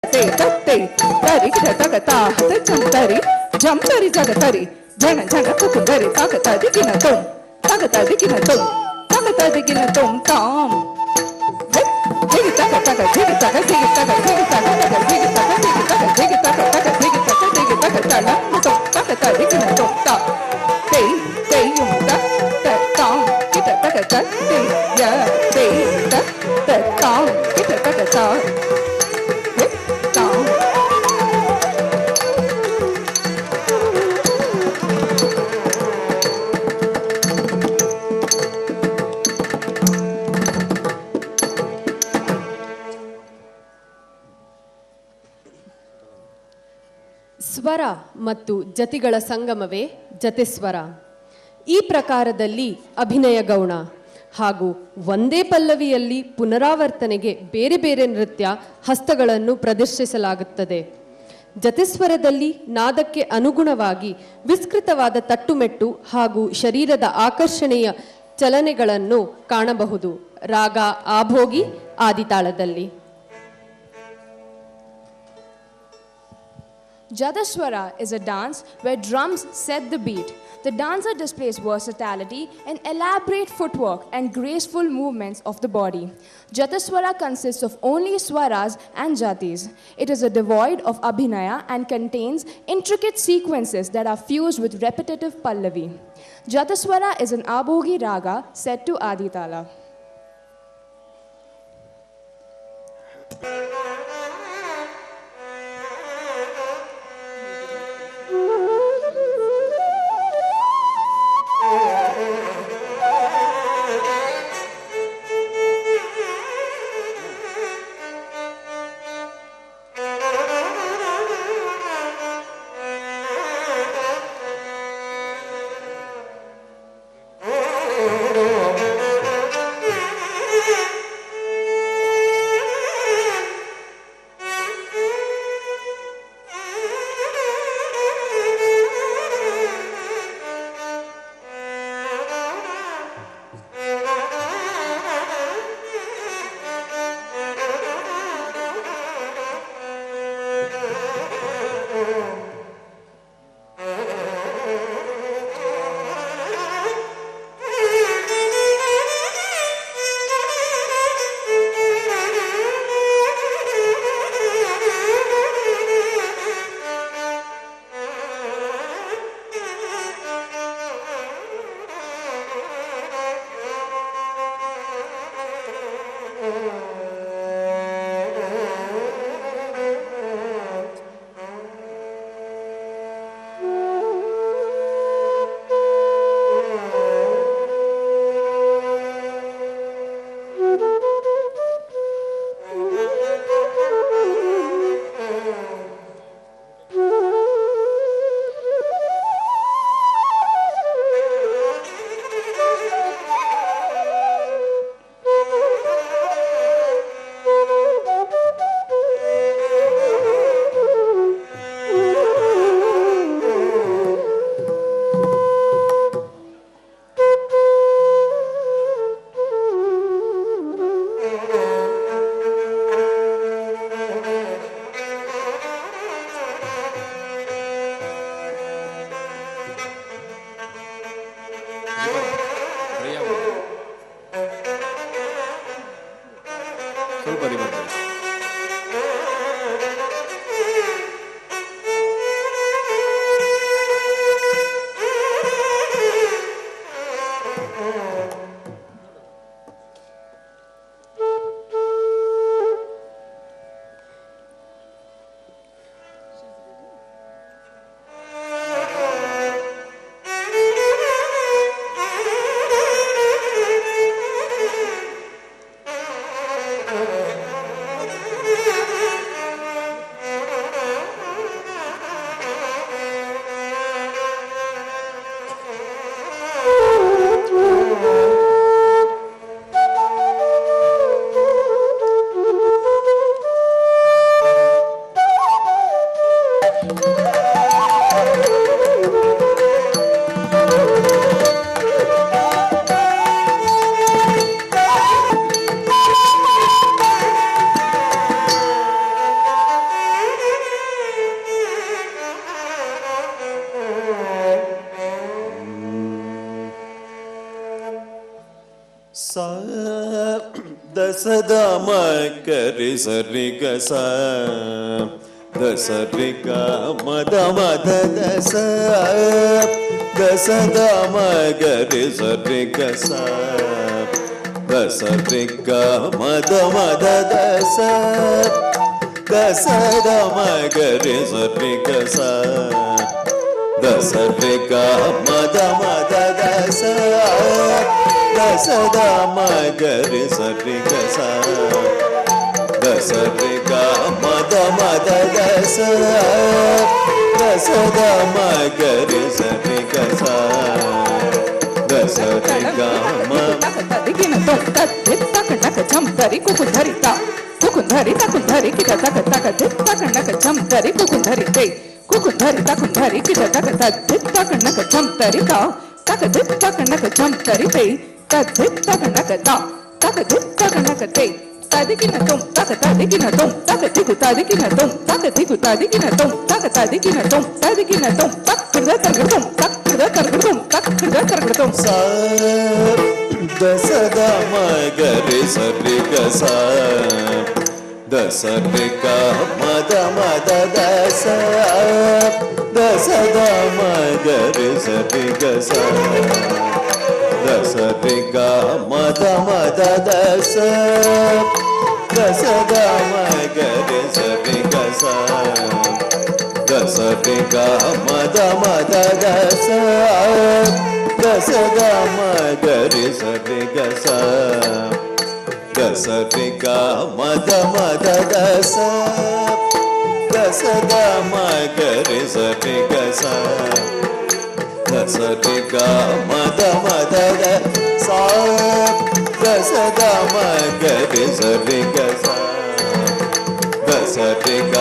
ते तत्ते तरी जगता हत जंतरी जंतरी जगतरी जन जन कुकुंदरी तगता दिगिन तुम तगता दिगिन तुम तगता दिगिन तुम ताम दिग तग तग दिग तग दिग तग दिग तग तग दिग तग दिग तग दिग तग तग दिग तग दिग तग तग तुम तगता दिगिन तुम ता ते ते युम तग ताम कित तग तग ते या ते तग ताम कित तग ताम ಸ್ವರ ಮತ್ತು ಜತಿಗಳ ಸಂಗಮವೇ ಜತಿಸ್ವರ. ಈ ಪ್ರಕಾರದಲ್ಲಿ ಅಭಿನಯ ಗೌಣ ಹಾಗೂ ಒಂದೇ ಪಲ್ಲವಿಯಲ್ಲಿ ಪುನರಾವರ್ತನೆಗೆ ಬೇರೆ ಬೇರೆ ನೃತ್ಯ ಹಸ್ತಗಳನ್ನು ಪ್ರದರ್ಶಿಸಲಾಗುತ್ತದೆ. ಜತಿಸ್ವರದಲ್ಲಿ ನಾದಕ್ಕೆ ಅನುಗುಣವಾಗಿ ವಿಸ್ತೃತವಾದ ತಟ್ಟುಮೆಟ್ಟು ಹಾಗೂ ಶರೀರದ ಆಕರ್ಷಣೆಯ ಚಲನೆಗಳನ್ನು ಕಾಣಬಹುದು. ರಾಗ ಆಭೋಗಿ ಆದಿತಾಳದಲ್ಲಿ. Jataswara is a dance where drums set the beat. The dancer displays versatility and elaborate footwork and graceful movements of the body. Jataswara consists of only swaras and jatis. It is devoid of abhinaya and contains intricate sequences that are fused with repetitive pallavi. Jataswara is an abhogi raga set to aditala. ದಸದ Makari ಸರಿ ಗಸ ದಸರಿ ಗ ಮದ ಮದ ದಸ ದಸದ ಮಗರಿ ಸರಿ ಗಸ ದಸರಿ ಗ ಮದ ಮದ ದಸ ದಸದ ಮಗರಿ ಸರಿ ಗಸ ದಸರಿ ಗ ಮದ ಮದ ದಸ ದಸದ ಮಗರಿ ಸರಿ ಗಸ ದಸರಿ ಗ ಮದ ಮದ ದಸ ದಸದ ಮಗರಿ ಸರಿ ಗಸ ದಸರಿ ಗ ತದಿಗಿನ ತೊಂ ತಕ್ಕ ನಕ ಜಂತರಿ ಕುಕುಂಧರಿ ತಾ ಕುಕುಂಧರಿ ತಕುಂಧರಿ ಕಿಟ ತಕ ತಕ ತಕ್ಕ ನಕ ಜಂತರಿ ಕುಕುಂಧರಿ ತೇ ಕುಕುಂಧರಿ ತಕುಂಧರಿ ಕಿಟ ತಕ ತಕ್ಕ ನಕ ಜಂತರಿ ತಾ ತಕ ತಕ್ಕ ನಕ ಜಂತರಿ ತೇ ತಕ್ಕ ನಕ ತಾ ತಕ ನಕ ತೇ ತದಿಗಿನ ತೊಂ ತಕ ತದಿಗಿನ ತೊಂ ತಕ ತಿಗು ತದಿಗಿನ ತೊಂ ತಕ ತಿಗು ತದಿಗಿನ ತೊಂ ತಕ ತದಿಗಿನ ತೊಂ ತದಿಗಿನ ತೊಂ ತಕ್ಕ ತರ್ಗಡೊಂ ತಕ್ಕ ತರ್ಗಡೊಂ ತಕ್ಕ ತರ್ಗಡೊಂ ಸ ದಸದ ಮಗರಿ ಸರಿ ಗಸ ದಸರಿ ಗ ಮದ ಮದ ದಸ ದಸದ ಮಗರಿ ಸರಿ ಗಸ ದಸರಿ ಗ ಮದ ಮದ ದಸ ದಸದ ಮಗರಿ ಸರಿ ಗಸ ದಸರಿ ಗ ಮದ ಮದ ದಸ ದಸದ ಮಗರಿ ಸರಿ ಗಸ ದಸರಿ ಗ ಮದ ಮದ ದಸ ದಸದ ಮಗರಿ ಸರಿ ಗಸ ದಸರಿ ಗ ಮದ ಮದ ಸ ದಸದ ಮಗರಿ ಸರಿ ಗಸ ದಸರಿ ಗ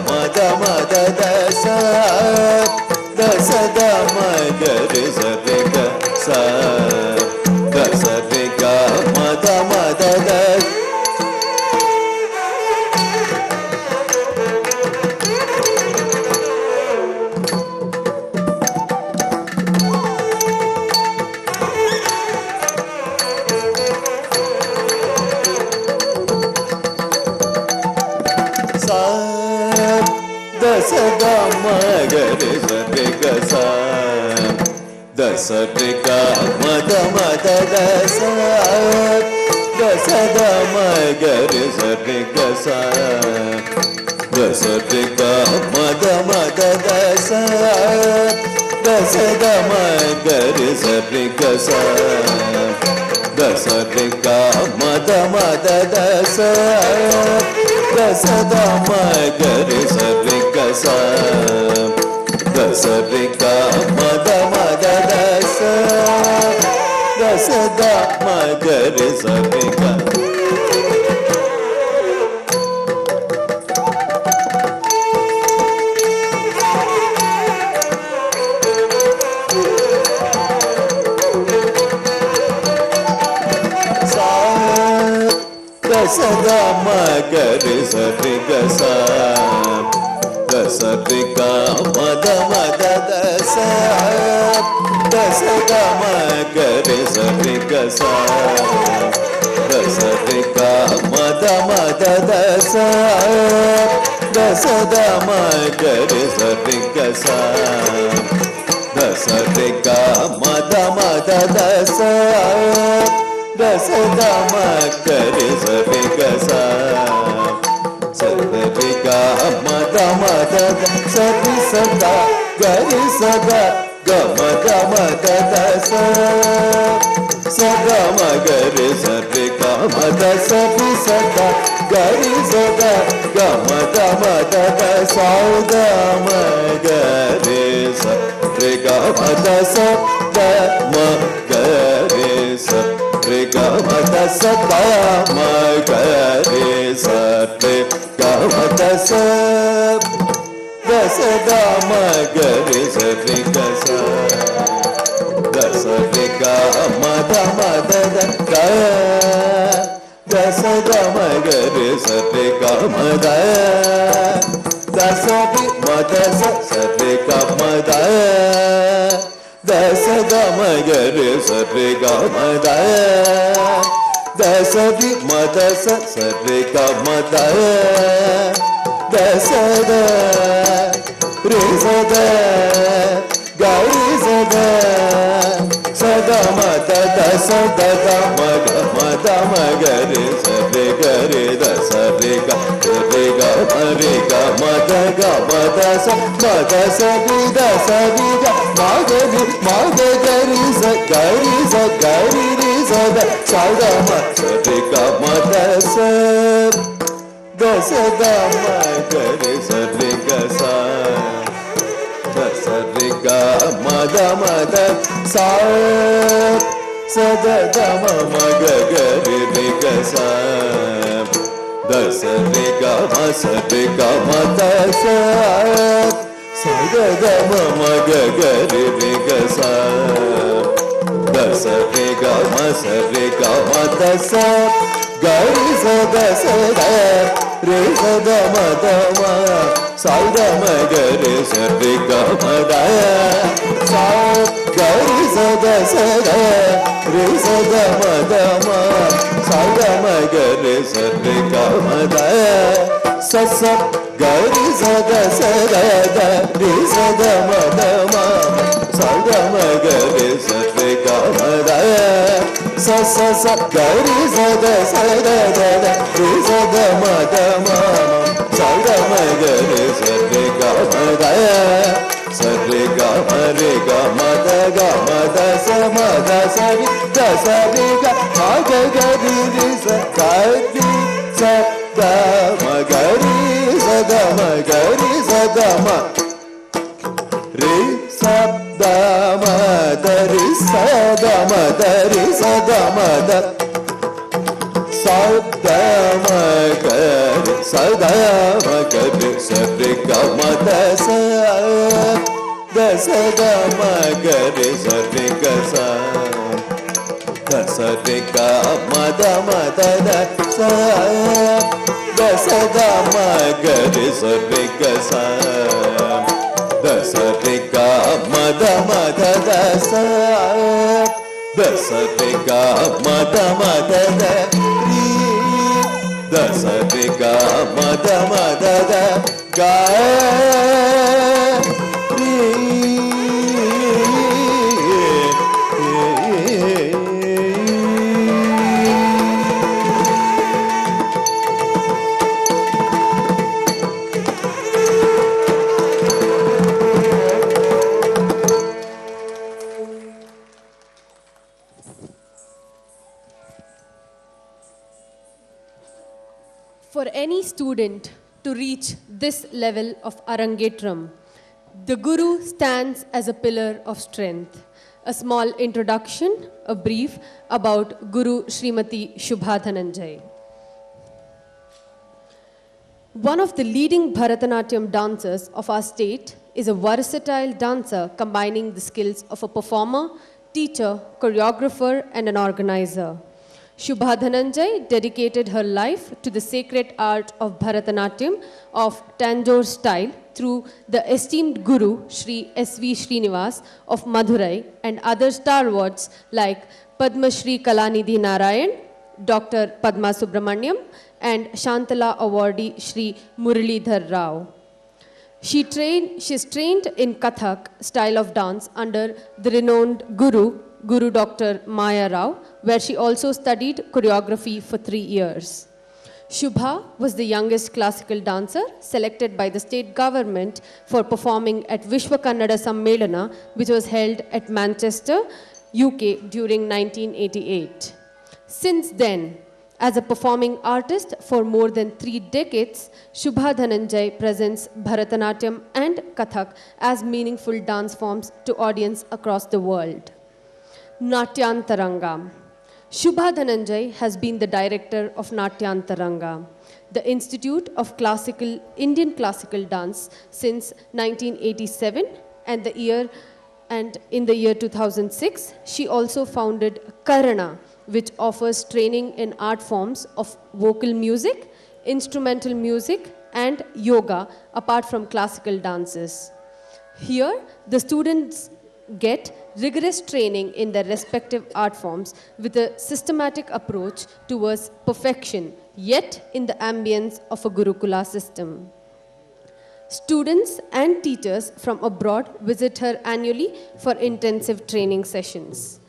ಮದ ಮದ ದಸ ದಸದ ಮಗರಿ ಸರಿ ಗಸ ದಸರಿ ಗ ಮದ ಮದ ದಸ ದಸದ ಮಗರಿ ಸರಿ ಗಸ ದಸರಿ ಗ ಮದ ಮದ ದಸ ದಸದ ಮಗರಿ ಸರಿ ಗಸ ದಸರಿ ಗ ಮದ ಮದ ದಸ ದಸದ ಮಗರಿ ಸರಿ ಗಸ ದಸರಿ ಗ ಮದ ಮದ ದಸ ದಸದ ಮಗರಿ ಸರಿ ಗಸ ದಸರಿ ಗ ಮದ ಮದ ದಸ ದಸದ ಮಗರಿ ಸರಿ ಗ ದಸದ ಮಗರಿ ಸರಿ ಗಸ ದಸರಿ ಗ ಮದ ಮದ ದಸ ದಸದ ಮಗರಿ ಸರಿ ಗಸ ದಸರಿ ಗ ಮದ ಮದ ದಸ ದಸದ ಮಗರಿ ಸರಿ ಗಸ ದಸರಿ ಗ ಮದ ಮದ ದಸ ದಸದ ಮಗರಿ ಸರಿ ಗಸ ಸರಿ ಗ ಮದ ಮದ ಸರಿ ಸದ ಗರಿ ಸದ ಗ ಮದ ಮದ ದಸ ಸದ ಮಗರಿ ಸರಿ ಗ ಮದ ಸರಿ ಸದ ಗರಿ ಸದ ಗ ಮದ ಮದ ದಸ ಮಗರಿ ಸರಿ ಗ ಮದ ಸದ ಮಗರಿ ಸರಿ ಗ ಮದ ಸದ ಮಗರಿ ಸರಿ ಗ ಮದ ಸ ದಸದ ಮಗರಿ ಸರಿ ಗಸ ದಸರಿ ಗ ಮದ ಮದ ದ ದಸದ ಮಗರಿ ಸರಿ ಗ ಮದ ದಸರಿ ಮದ ಸರಿ ಗ ಮದ ದಸದ ಮಗರಿ ಸರಿ ಗ ಮದ ದಸರಿ ಮದಸ ಸರಿ ಗ ಮದ ದಸದ ರೇ ಸದ ಗರಿ ಸದ ಸದ ಮದ ದಸ ದದ ಮಗ ಮದ ಮಗರಿ ಸರಿ ಗರಿ ದಸ ರೇ ಗ ಮರಿ ಗ ಮದ ಗ ಮದ ಸ ಮದ ಸರಿ ದಸ ರಿ ಗ ಮಗರಿ ಮಗ ಗರಿ ಸ ಗರಿ ಸ ಗರಿ ರಿ ಸದ ಸದ ಮ ಸರಿ ಗ ಮದ ಸ ದಸ ಗ ಮಗರಿ ಸರಿ ಗ ಸ ಸರಿ ಗ ಮದ ಮದ ಸಾ ಸದ ಗ ಮಗ ಗರಿ ರಿ ಗ ಸ ದಸ ರಿ ಗ ಮ ಸರಿ ಗ ಮದ ಸ ಸದ ಗ ಮಗ ಗರಿ ರಿ ಗ ಸ ದಸ ರಿ ಗ ಮ ಸರಿ ಗ ಮದ ಸ ಗರಿ ಸದ ಸದ ರೇ ಸದ ಮದ ಮ ಸದ ಮಗರಿ ಸರಿ ಗ ಮದ ಸಾ ಗರಿ ಸದ ಸದ ರೇ ಸದ ಮದ ಮ ಸದ ಮಗರಿ ಸರಿ ಗ ಮದ ಸ ಸ ಗರಿ ಸದ ಸದ ರೇ ಸದ ಮದ ಮ ಸದ ಮಗರಿ ಸರಿ ಗ ಮದ ಸ ಸ ಸ ಗರಿ ಸದ ಸದ ರೇ ಸದ ಮದ ಮ ಸದ ಮಗರಿ ಸರಿ ಗ ಮದ ಸರಿ ಗ ಮರಿ ಗ ಮದ ಗ ಮದ ಸ ಮದ ಸರಿ ದ ಸರಿ ಗ ಮಗ ಗರಿ ರಿ ಸ ಗರಿ ಸ ಗ ಮಗರಿ ಸದ ಮಗರಿ ಸದ ಮ ರಿ ಸದ ಮದ ರಿ ಸದ ಮದ ರಿ ಸದ ಮದ ಸದ ಮಗರಿ ಸದ ಮಗರಿ ಸರಿ ಗ ಮದ ಸ ದ ಸದ ಮಗರಿ ಸರಿ ಗ ಸ ದ ಸರಿ ಗ ಮದ ಮದ ದ ಸ ದ ಸದ ಮಗರಿ ಸರಿ ಗ ಸ ದ ಸರಿ ಗ ಮದ ಮದ ದ ಸ ದ ಸರಿ ಗ ಮದ ಮದ ದ ರಿ ದ ಸರಿ ಗ ಮದ ಮದ ದ ಗ ರಿ For any student to reach this level of Arangetram, the Guru stands as a pillar of strength. A small introduction, a brief about Guru Srimati Shubha Dhananjay. One of the leading Bharatanatyam dancers of our state is a versatile dancer combining the skills of a performer, teacher, choreographer, and an organizer. Shubha Dhananjay dedicated her life to the sacred art of Bharatanatyam of Tanjore style through the esteemed Guru Sri S.V. Srinivas of Madurai and other stalwarts like Padma Shri Kalanidhi Narayan, Dr. Padma Subramaniam, and Shantala awardee Shri Muralidhar Rao. She's trained in Kathak style of dance under the renowned Guru Dr. Maya Rao, where she also studied choreography for 3 years. Shubha was the youngest classical dancer selected by the state government for performing at Vishwa Kannada Sammelana, which was held at Manchester, UK during 1988. Since then, as a performing artist for more than 3 decades, Shubha Dhananjay presents Bharatanatyam and Kathak as meaningful dance forms to audience across the world. Natyantaranga. Shubha Dhananjay has been the director of Natyantaranga, the Institute of Indian Classical Dance since 1987, and in the year 2006, she also founded Karana, which offers training in art forms of vocal music, instrumental music, and yoga, apart from classical dances. Here, the students get rigorous training in their respective art forms with a systematic approach towards perfection, yet in the ambience of a Gurukula system. Students and teachers from abroad visit her annually for intensive training sessions.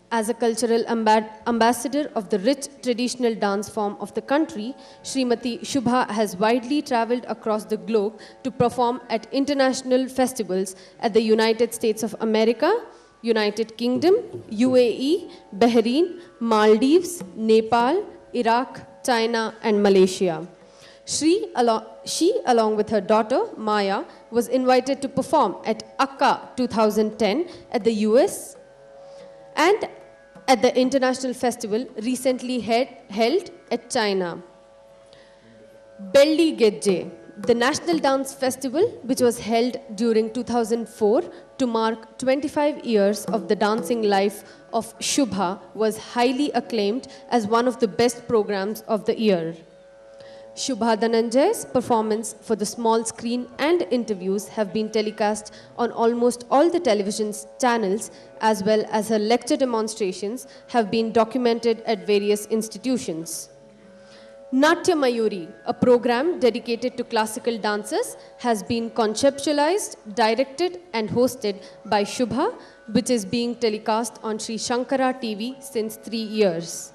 As a cultural ambassador of the rich traditional dance form of the country, Srimati Shubha has widely traveled across the globe to perform at international festivals at the United States of America, United Kingdom, UAE, Bahrain, Maldives, Nepal, Iraq, China, and Malaysia. She, along with her daughter, Maya, was invited to perform at Akka 2010 at the US and at the international festival recently held at China. Belli Gedje, the national dance festival which was held during 2004 to mark 25 years of the dancing life of Shubha, was highly acclaimed as one of the best programs of the year. Shubha Dhananjay's performance for the small screen and interviews have been telecast on almost all the television channels, as well as her lecture demonstrations have been documented at various institutions. Natya Mayuri, a program dedicated to classical dancers, has been conceptualized, directed and hosted by Shubha, which is being telecast on Sri Shankara TV since 3 years.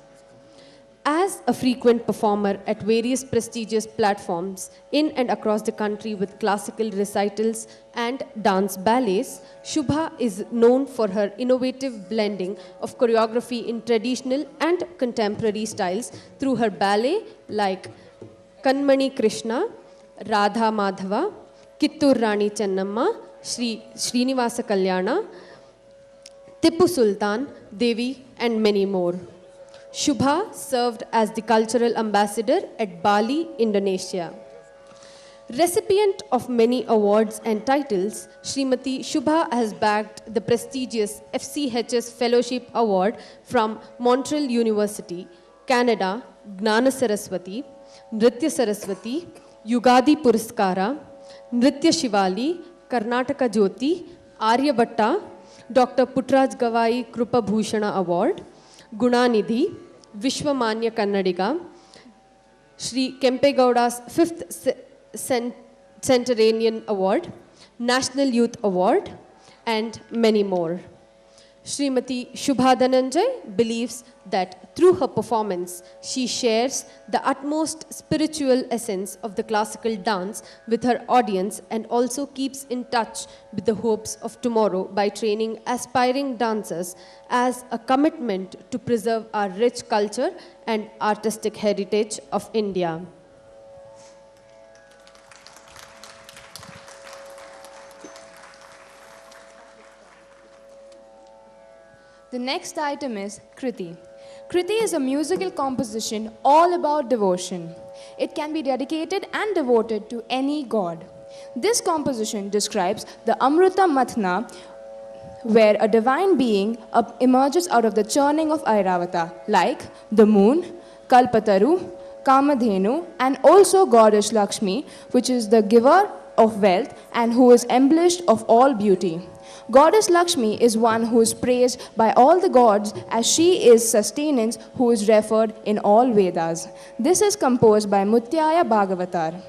As a frequent performer at various prestigious platforms in and across the country with classical recitals and dance ballets, Shubha is known for her innovative blending of choreography in traditional and contemporary styles through her ballet like Kanmani Krishna, Radha Madhava, Kittur Rani Chennamma, Srinivasa Kalyana, Tippu Sultan, Devi, and many more. Shubha served as the cultural ambassador at Bali, Indonesia. Recipient of many awards and titles, Srimati Shubha has bagged the prestigious FCHS Fellowship Award from Montreal University, Canada, Gnana Saraswati, Nritya Saraswati, Yugadi Puraskara, Nritya Shivali, Karnataka Jyoti, Aryabhatta, Dr. Puttraj Gawai Krupa Bhushana Award, Gunanidhi, Vishwamanya Kannadiga, Sri Kempegowda's 5th Centenarian Award, National Youth Award, and many more. Srimati Shubha Dhananjay believes that through her performance, she shares the utmost spiritual essence of the classical dance with her audience and also keeps in touch with the hopes of tomorrow by training aspiring dancers as a commitment to preserve our rich culture and artistic heritage of India. The next item is Kriti. Kriti is a musical composition all about devotion. It can be dedicated and devoted to any god. This composition describes the Amruta Mathna, where a divine being emerges out of the churning of Airavata, like the moon, Kalpataru, Kamadhenu, and also goddess Lakshmi, which is the giver of wealth and who is embellished of all beauty. Goddess Lakshmi is one who is praised by all the gods as she is sustenance who is referred in all Vedas. This is composed by Mutyaya Bhagavatar.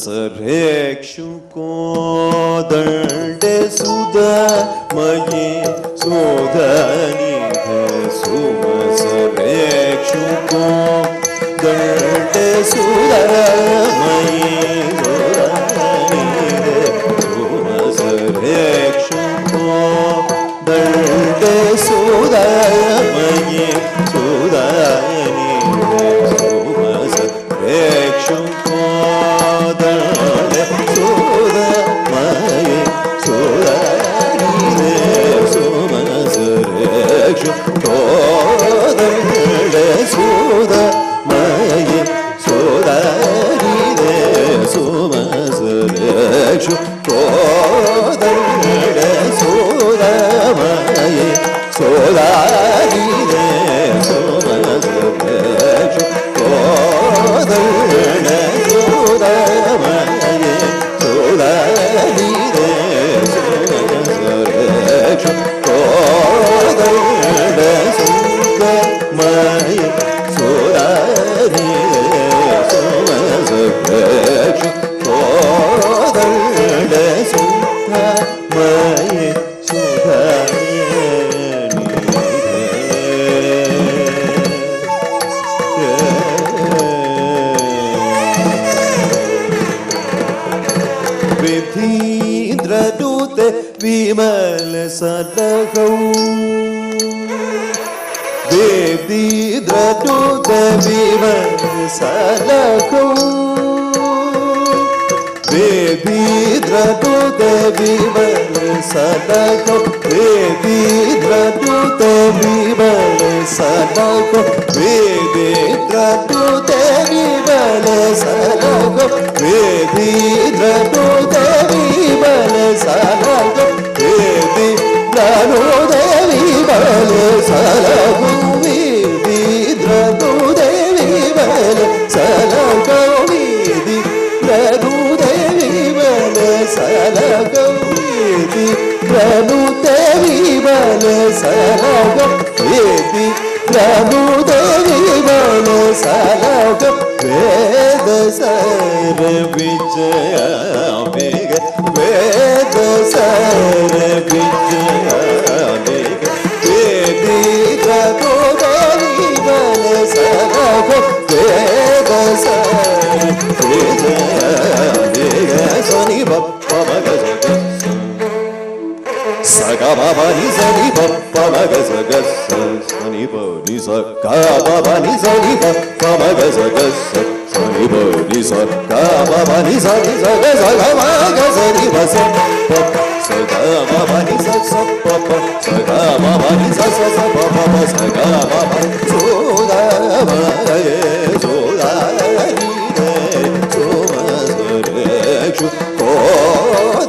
सरेक्षु कोदंडे सुधा मये सुधनी सुम सरेक्षु कोदंडे सुधा मये सुम सरेक्षु कोदंडे सुधा मये सुधनी सुम सरेक्षु विमल सदगौ देवी द्रदुत विमल सदगौ देवी द्रदुत विमल सदगौ देवी द्रदुत विमल सदगौ देवी द्रदुत विमल सदगौ देवी द्रदुत विमल सदगौ देवी द्रदुत विमल सदगौ देवी द्रदुत विमल सदगौ देवी द्रदुत विमल सदगौ देवी द्रदुत विमल सदगौ देवी द्रदुत विमल सदगौ वेद sir विजय वेग वेद sir विजय वेग देवी द्रदुत विमल सदगौ वेद sir विजय वेग सनि बप्पा मग सगा बाबा नि सनि बप्पा मग सनि ब नि स गा बाबा नि सनि बप्पा मग सनि ब नि स गा बाबा नि सनि स ग स ग मग सनि ब स प स ग बाबा नि स स प प स ग बाबा नि स स स प प प स ग बाबा सो द म ये सो द नि रे सो म स रे छु को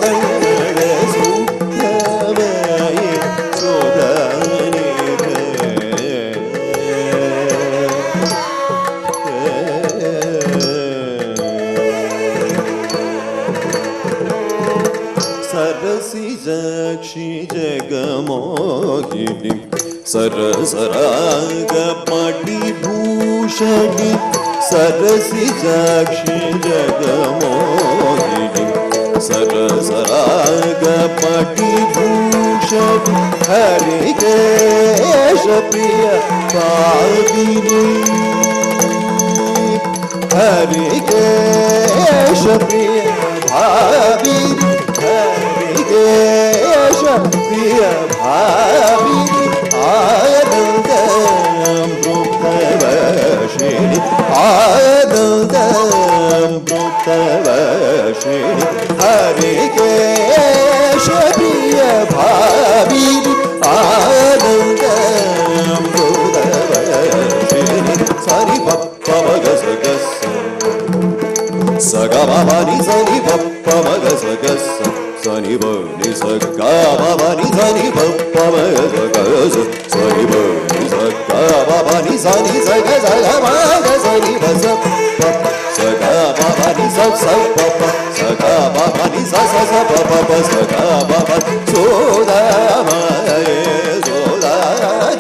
द रे सो द म ये सो द नि रे सरसी जक्षि जगमोहिनी सरसराग पाटी भूषणी सरसी जक्षि जगमोहिनी सरसराग पाटी भूषणी हरिकेश प्रिय पाविनी हरिकेश प्रिय भाविनी हरिकेश प्रिय भाविनी आनन्दमृतवर्षिणि आनन्दमृतवर्षिणि हरिकेश प्रिय भाविनि आनन्दमृतवर्षिणि सरि पप्पा मग सगा बाबा नि सनि पप्पा मग सनि ब नि स गा बाबा नि सनि पप्पा मग सनि ब नि स गा बाबा नि सनि स ग स ग मग सनि ब स प स गा बाबा नि स स प प स गा बाबा नि स स स प प प स गा बाबा सो द म ये सो द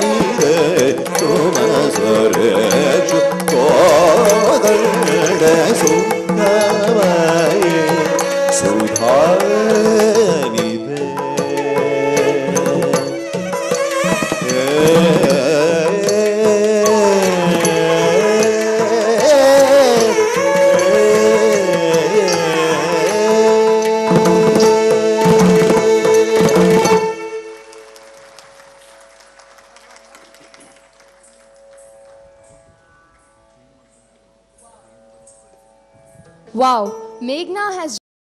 नि रे सो म स रे छु को द रे सो द म ಸುಧಾನಿದೆ Wow, Meghna has